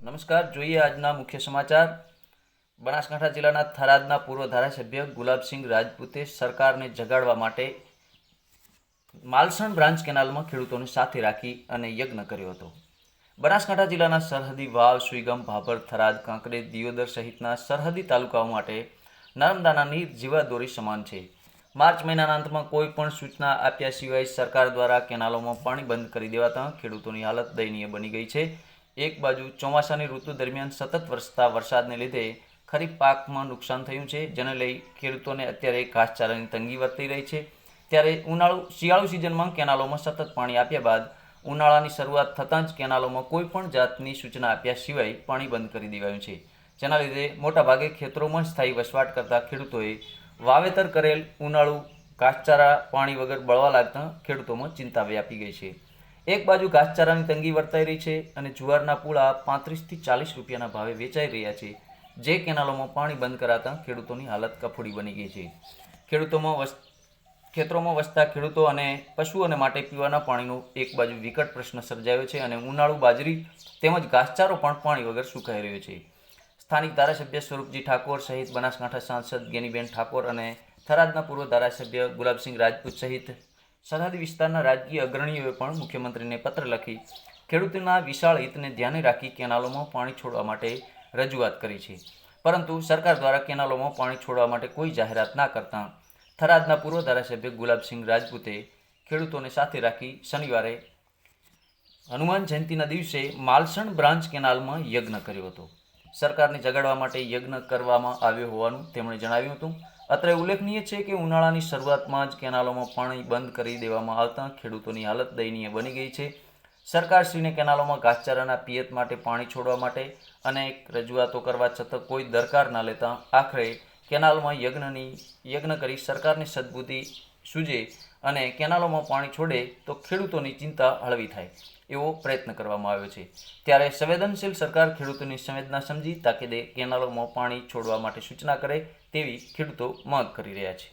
નમસ્કાર, જોઈએ આજના મુખ્ય સમાચાર। બનાસકાંઠા જિલ્લાના થરાદના પૂર્વ ધારાસભ્ય ગુલાબસિંહ રાજપૂતે સરકારને જગાડવા માટે માલસણ બ્રાન્ચ કેનાલમાં ખેડૂતોને સાથે રાખી અને યજ્ઞ કર્યો હતો। બનાસકાંઠા જિલ્લાના સરહદી વાવ, સુઈગામ, ભાભર, થરાદ, કાંકરેજ, દિયોદર સહિતના સરહદી તાલુકાઓ માટે નર્મદાના નીર જીવાદોરી સમાન છે। માર્ચ મહિનાના અંતમાં કોઈ પણ સૂચના આપ્યા સિવાય સરકાર દ્વારા કેનાલોમાં પાણી બંધ કરી દેવાતા ખેડૂતોની હાલત દયનીય બની ગઈ છે। એક બાજુ ચોમાસાની ઋતુ દરમિયાન સતત વરસતા વરસાદને લીધે ખરીફ પાકમાં નુકસાન થયું છે, જેને લઈ ખેડૂતોને અત્યારે ઘાસચારાની તંગી વર્તાઈ રહી છે। ત્યારે શિયાળુ સિઝનમાં કેનાલોમાં સતત પાણી આપ્યા બાદ ઉનાળાની શરૂઆત થતાં જ કેનાલોમાં કોઈ પણ જાતની સૂચના આપ્યા સિવાય પાણી બંધ કરી દેવાયું છે, જેના લીધે મોટાભાગે ખેતરોમાં સ્થાયી વસવાટ કરતા ખેડૂતોએ વાવેતર કરેલ ઉનાળુ ઘાસચારા પાણી વગર બળવા લાગતા ખેડૂતોમાં ચિંતા વ્યાપી ગઈ છે। એક બાજુ ઘાસચારાની તંગી વર્તાઈ રહી છે અને જુવારના પૂળા 35 થી 40 રૂપિયાના ભાવે વેચાઈ રહ્યા છે, જે કેનાલોમાં પાણી બંધ કરાતા ખેડૂતોની હાલત કફોડી બની ગઈ છે। ખેતરોમાં વસતા ખેડૂતો અને પશુઓને માટે પીવાના પાણીનો એક બાજુ વિકટ પ્રશ્ન સર્જાયો છે અને ઉનાળુ બાજરી તેમજ ઘાસચારો પણ પાણી વગર સુકાઈ રહ્યો છે। સ્થાનિક ધારાસભ્ય સ્વરૂપજી ઠાકોર સહિત બનાસકાંઠા સાંસદ ગેનીબેન ઠાકોર અને થરાદના પૂર્વ ધારાસભ્ય ગુલાબસિંહ રાજપૂત સહિત સરહદી વિસ્તારના રાજકીય અગ્રણીઓએ પણ મુખ્યમંત્રીને પત્ર લખી ખેડૂતોના વિશાળ હિતને ધ્યાને રાખી કેનાલોમાં પાણી છોડવા માટે રજૂઆત કરી છે, પરંતુ સરકાર દ્વારા કેનાલોમાં પાણી છોડવા માટે કોઈ જાહેરાત ના કરતા થરાદના પૂર્વ ધારાસભ્ય ગુલાબસિંહ રાજપૂતે ખેડૂતોને સાથે રાખી શનિવારે હનુમાન જયંતિના દિવસે માલસણ બ્રાન્ચ કેનાલમાં યજ્ઞ કર્યો હતો। સરકારને જગાડવા માટે યજ્ઞ કરવામાં આવ્યો હોવાનું તેમણે જણાવ્યું હતું। અત્રે ઉલ્લેખનીય છે કે ઉનાળાની શરૂઆતમાં જ કેનાલોમાં પાણી બંધ કરી દેવામાં આવતા ખેડૂતોની હાલત દયનીય બની ગઈ છે। સરકારશ્રીને કેનાલોમાં ઘાસચારાના પિયત માટે પાણી છોડવા માટે અનેક રજૂઆતો કરવા છતાં કોઈ દરકાર ના લેતા આખરે કેનાલમાં યજ્ઞ કરી સરકારની સદબુદ્ધિ સૂજે અને કેનાલોમાં પાણી છોડે તો ખેડૂતોની ચિંતા હળવી થાય એવો પ્રયત્ન કરવામાં આવ્યો છે। ત્યારે સંવેદનશીલ સરકાર ખેડૂતોની સંવેદના સમજી તાકીદે કેનાલોમાં પાણી છોડવા માટે સૂચના કરે તેવી ખેડૂતો માંગ કરી રહ્યા છે।